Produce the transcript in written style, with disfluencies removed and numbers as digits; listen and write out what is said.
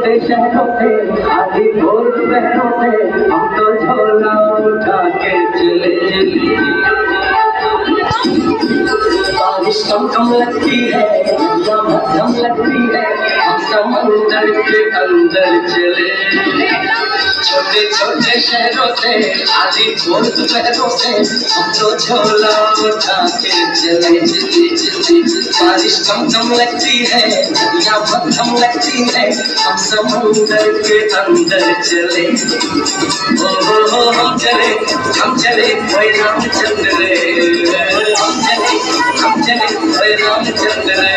छोटे शहरों से आधी भोर बहनों से हम तो झोला उठा के चले। बारिश कम कम लगती है या मध्यम लगती है, हम समंदर के अंदर चले। छोटे छोटे शहरों से आधी भोर बहनों से हम तो झोला उठा के चले। बारिश कम कम लगती है या मध्यम लगती है, हम समंदर के अंदर चले। ओ हम चले कोई रामचंद्र रे, हम चले कोई रामचंद्र रे।